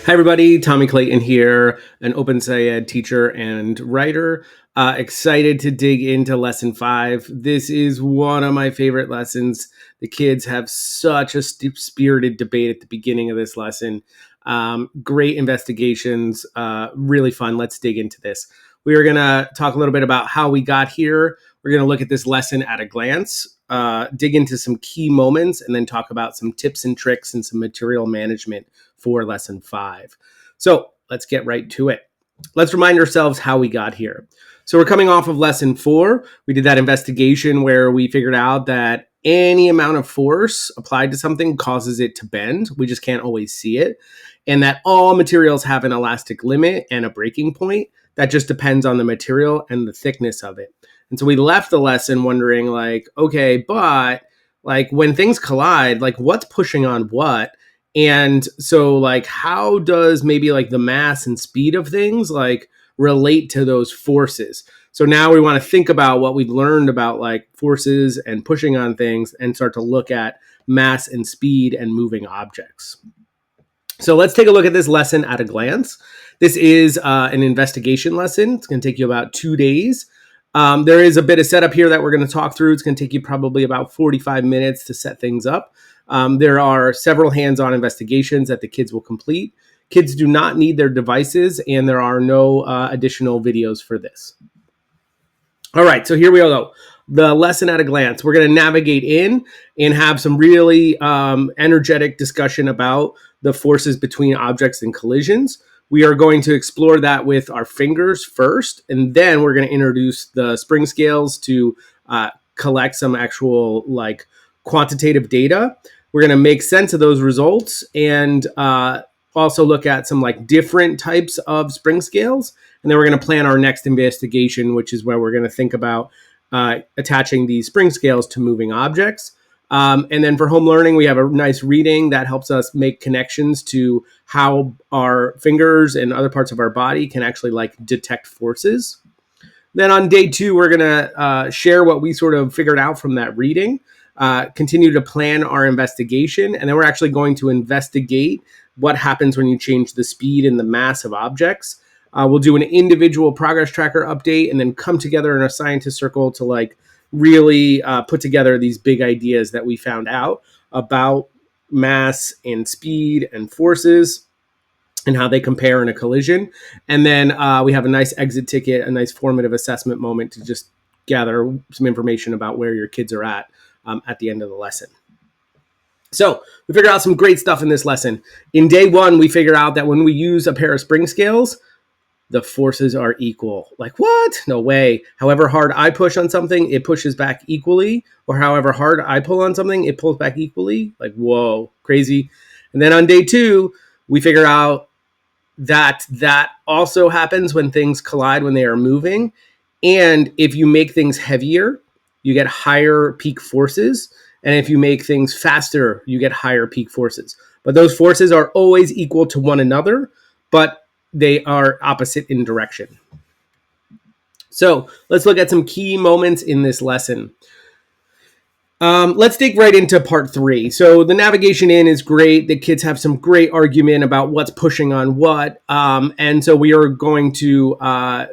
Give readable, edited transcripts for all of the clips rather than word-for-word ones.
Hi, everybody. Tommy Clayton here, an OpenSciEd teacher and writer. Excited to dig into lesson 5. This is one of my favorite lessons. The kids have such a spirited debate at the beginning of this lesson. Great investigations, really fun. Let's dig into this. We are going to talk a little bit about how we got here. We're going to look at this lesson at a glance, dig into some key moments, and then talk about some tips and tricks and some material management for lesson 5. So let's get right to it. Let's remind ourselves how we got here. So we're coming off of lesson 4. We did that investigation where we figured out that any amount of force applied to something causes it to bend. We just can't always see it. And that all materials have an elastic limit and a breaking point. That just depends on the material and the thickness of it. And so we left the lesson wondering okay, but when things collide, what's pushing on what? And so how does maybe the mass and speed of things relate to those forces? So now we want to think about what we've learned about forces and pushing on things and start to look at mass and speed and moving objects. So let's take a look at this lesson at a glance. This is an investigation lesson. It's going to take you about 2 days. There is a bit of setup here that we're going to talk through. It's going to take you probably about 45 minutes to set things up. There are several hands-on investigations that the kids will complete. Kids do not need their devices, and there are no additional videos for this. All right, so here we go. The lesson at a glance. We're going to navigate in and have some really energetic discussion about the forces between objects and collisions. We are going to explore that with our fingers first, and then we're going to introduce the spring scales to collect some actual quantitative data. We're going to make sense of those results and also look at some different types of spring scales. And then we're going to plan our next investigation, which is where we're going to think about attaching these spring scales to moving objects. And then for home learning, we have a nice reading that helps us make connections to how our fingers and other parts of our body can actually detect forces. Then on day 2, we're going to share what we sort of figured out from that reading, continue to plan our investigation, and then we're actually going to investigate what happens when you change the speed and the mass of objects. We'll do an individual progress tracker update and then come together in a scientist circle to really put together these big ideas that we found out about mass and speed and forces and how they compare in a collision. And then we have a nice exit ticket, a nice formative assessment moment to just gather some information about where your kids are at the end of the lesson. So we figured out some great stuff in this lesson. In day 1, we figured out that when we use a pair of spring scales, the forces are equal. What? No way. However hard I push on something, it pushes back equally. Or however hard I pull on something, it pulls back equally. Whoa, crazy. And then on day 2, we figure out that also happens when things collide when they are moving. And if you make things heavier, you get higher peak forces. And if you make things faster, you get higher peak forces. But those forces are always equal to one another, but they are opposite in direction. So let's look at some key moments in this lesson. Let's dig right into part 3. So the navigation in is great. The kids have some great argument about what's pushing on what. And so we are going to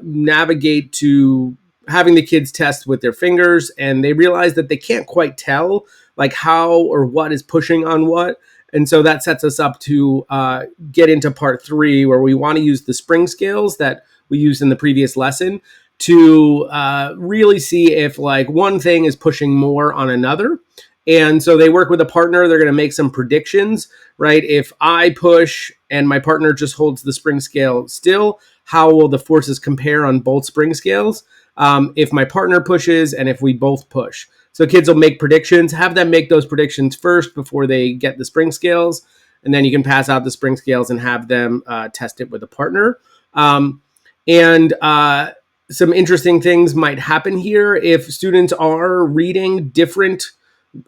navigate to having the kids test with their fingers, and they realize that they can't quite tell how or what is pushing on what. And so that sets us up to get into part 3, where we want to use the spring scales that we used in the previous lesson to really see if one thing is pushing more on another. And so they work with a partner. They're going to make some predictions, right? If I push and my partner just holds the spring scale still, how will the forces compare on both spring scales? If my partner pushes and if we both push. So kids will make predictions, have them make those predictions first before they get the spring scales. And then you can pass out the spring scales and have them test it with a partner. Some interesting things might happen here if students are reading different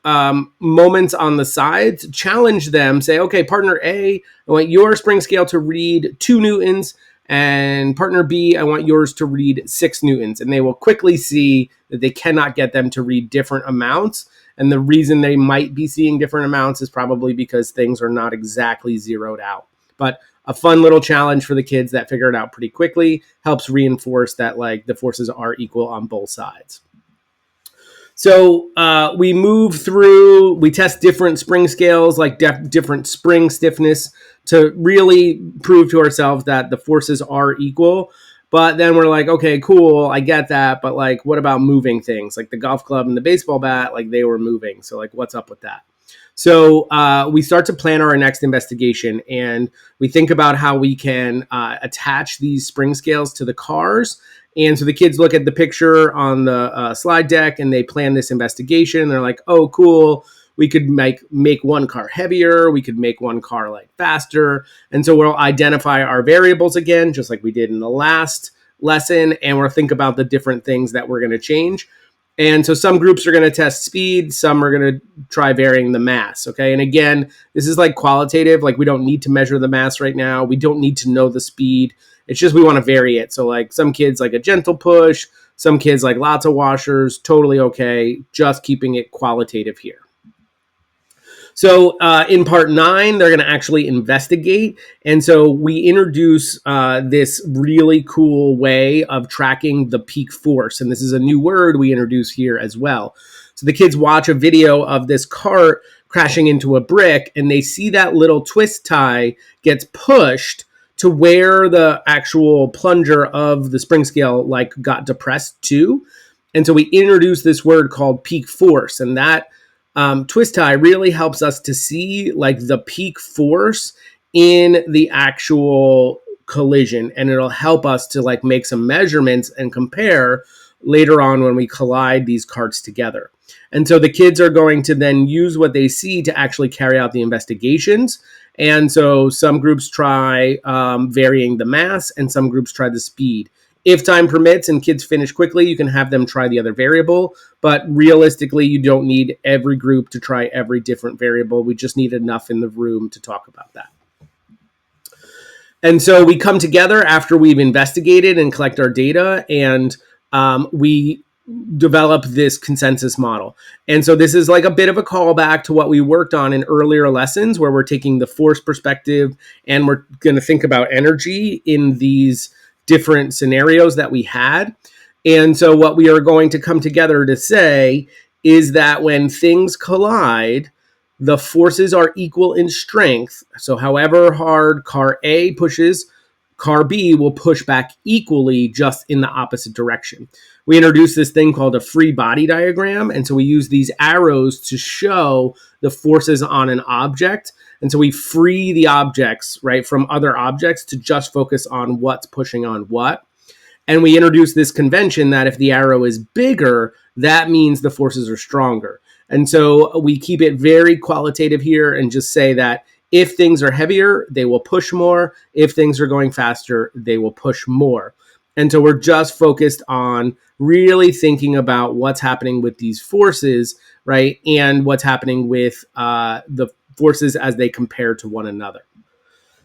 moments on the sides. Challenge them, say, okay, partner A, I want your spring scale to read 2 newtons. And partner B, I want yours to read 6 newtons. And they will quickly see that they cannot get them to read different amounts. And the reason they might be seeing different amounts is probably because things are not exactly zeroed out. But a fun little challenge for the kids that figure it out pretty quickly, helps reinforce that like the forces are equal on both sides. So we move through, we test different spring scales, like different spring stiffness, to really prove to ourselves that the forces are equal. But then we're like, okay, cool, I get that. But like, what about moving things? Like the golf club and the baseball bat, like they were moving. So like, what's up with that? So we start to plan our next investigation, and we think about how we can attach these spring scales to the cars. And so the kids look at the picture on the slide deck, and they plan this investigation. They're like, oh, cool. We could make one car heavier. We could make one car like faster. And so we'll identify our variables again, just like we did in the last lesson. And we'll think about the different things that we're going to change. And so some groups are going to test speed. Some are going to try varying the mass. Okay. And again, this is like qualitative. Like we don't need to measure the mass right now. We don't need to know the speed. It's just we want to vary it. So like some kids like a gentle push. Some kids like lots of washers. Totally okay. Just keeping it qualitative here. So in part 9, they're going to actually investigate. And so we introduce this really cool way of tracking the peak force. And this is a new word we introduce here as well. So the kids watch a video of this cart crashing into a brick, and they see that little twist tie gets pushed to where the actual plunger of the spring scale like got depressed to. And so we introduce this word called peak force, and that twist tie really helps us to see like the peak force in the actual collision, and it'll help us to like make some measurements and compare later on when we collide these carts together. And so the kids are going to then use what they see to actually carry out the investigations. And so some groups try varying the mass, and some groups try the speed. If time permits and kids finish quickly, you can have them try the other variable. But realistically, you don't need every group to try every different variable. We just need enough in the room to talk about that. And so we come together after we've investigated and collect our data, and we develop this consensus model. And so this is like a bit of a callback to what we worked on in earlier lessons, where we're taking the force perspective and we're going to think about energy in these different scenarios that we had. And so what we are going to come together to say is that when things collide, the forces are equal in strength. So however hard car A pushes, car B will push back equally, just in the opposite direction. We introduced this thing called a free body diagram. And so we use these arrows to show the forces on an object. And so we free the objects, right, from other objects to just focus on what's pushing on what. And we introduce this convention that if the arrow is bigger, that means the forces are stronger. And so we keep it very qualitative here and just say that if things are heavier, they will push more. If things are going faster, they will push more. And so we're just focused on really thinking about what's happening with these forces, right? And what's happening with the forces as they compare to one another.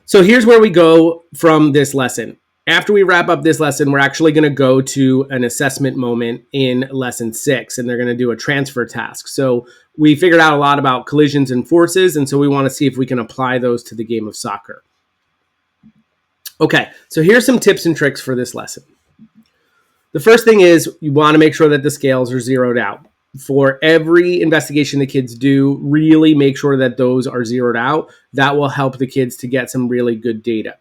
So here's where we go from this lesson. After we wrap up this lesson, we're actually going to go to an assessment moment in lesson 6, and they're going to do a transfer task. So we figured out a lot about collisions and forces, and so we want to see if we can apply those to the game of soccer. Okay, so here's some tips and tricks for this lesson. The first thing is you want to make sure that the scales are zeroed out. For every investigation the kids do, really make sure that those are zeroed out. That will help the kids to get some really good data.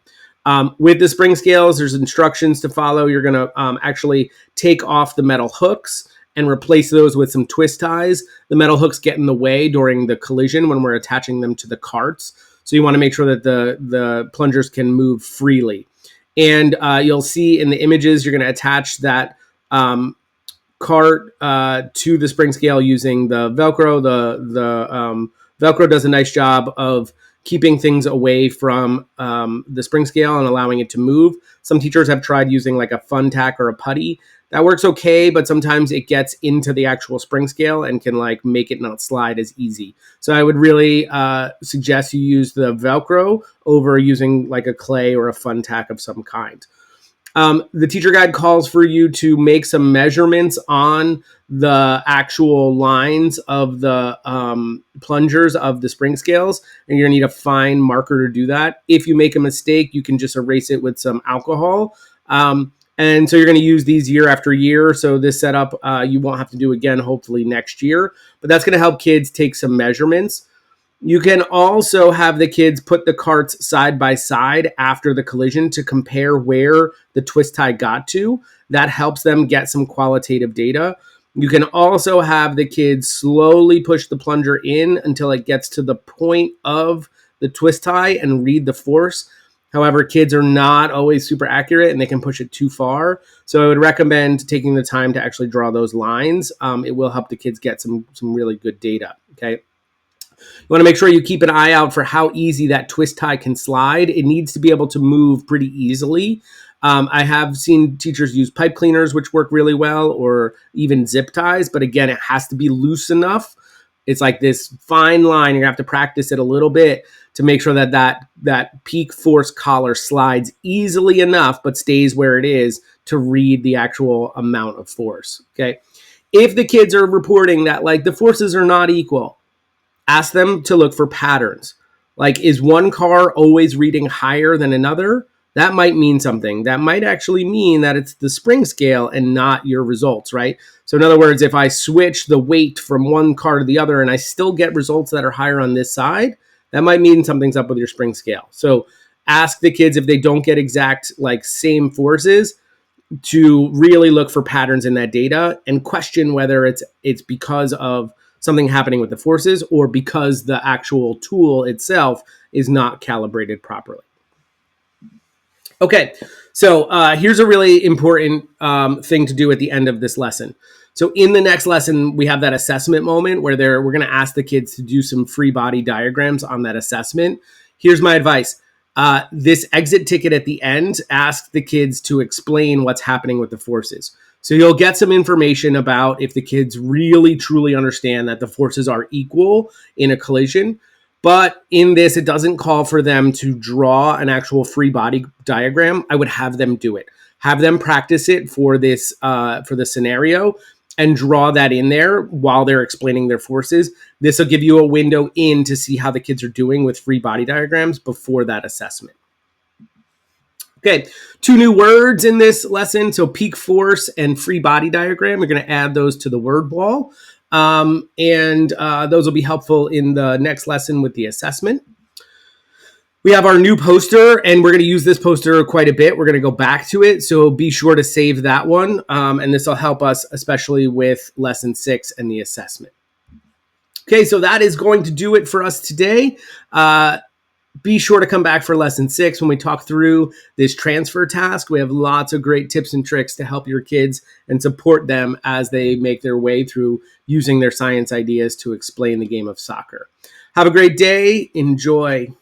With the spring scales, there's instructions to follow. You're going to actually take off the metal hooks and replace those with some twist ties. The metal hooks get in the way during the collision when we're attaching them to the carts. So you want to make sure that the plungers can move freely. And you'll see in the images, you're going to attach that cart to the spring scale using the Velcro. The Velcro does a nice job of keeping things away from the spring scale and allowing it to move. Some teachers have tried using like a fun tack or a putty. That works okay, but sometimes it gets into the actual spring scale and can like make it not slide as easy. So I would really suggest you use the Velcro over using like a clay or a fun tack of some kind. The teacher guide calls for you to make some measurements on the actual lines of the plungers of the spring scales, and you're gonna need a fine marker to do that. If you make a mistake, you can just erase it with some alcohol. And so you're going to use these year after year. So this setup you won't have to do again, hopefully next year. But that's going to help kids take some measurements. You can also have the kids put the carts side by side after the collision to compare where the twist tie got to. That helps them get some qualitative data. You can also have the kids slowly push the plunger in until it gets to the point of the twist tie and read the force. However, kids are not always super accurate and they can push it too far. So I would recommend taking the time to actually draw those lines. It will help the kids get some really good data. Okay. You want to make sure you keep an eye out for how easy that twist tie can slide. It needs to be able to move pretty easily. I have seen teachers use pipe cleaners, which work really well, or even zip ties. But again, it has to be loose enough. It's like this fine line. You're going to have to practice it a little bit to make sure that peak force collar slides easily enough, but stays where it is to read the actual amount of force. Okay. If the kids are reporting that like the forces are not equal, ask them to look for patterns. Like, is one car always reading higher than another? That might mean something. That might actually mean that it's the spring scale and not your results, right? So in other words, if I switch the weight from one car to the other and I still get results that are higher on this side, that might mean something's up with your spring scale. So ask the kids if they don't get exact like same forces to really look for patterns in that data and question whether it's because of something happening with the forces or because the actual tool itself is not calibrated properly. Okay, so here's a really important thing to do at the end of this lesson. So in the next lesson, we have that assessment moment where we're going to ask the kids to do some free body diagrams on that assessment. Here's my advice. This exit ticket at the end, ask the kids to explain what's happening with the forces. So you'll get some information about if the kids really truly understand that the forces are equal in a collision. But in this, it doesn't call for them to draw an actual free body diagram. I would have them do it. Have them practice it for this for the scenario and draw that in there while they're explaining their forces. This will give you a window in to see how the kids are doing with free body diagrams before that assessment. Okay, 2 new words in this lesson. So peak force and free body diagram. We're going to add those to the word wall. And those will be helpful in the next lesson with the assessment. We have our new poster, and we're going to use this poster quite a bit. We're going to go back to it, so be sure to save that one. And this will help us, especially with lesson 6 and the assessment. Okay, so that is going to do it for us today. Be sure to come back for lesson 6 when we talk through this transfer task. We have lots of great tips and tricks to help your kids and support them as they make their way through using their science ideas to explain the game of soccer. Have a great day. Enjoy.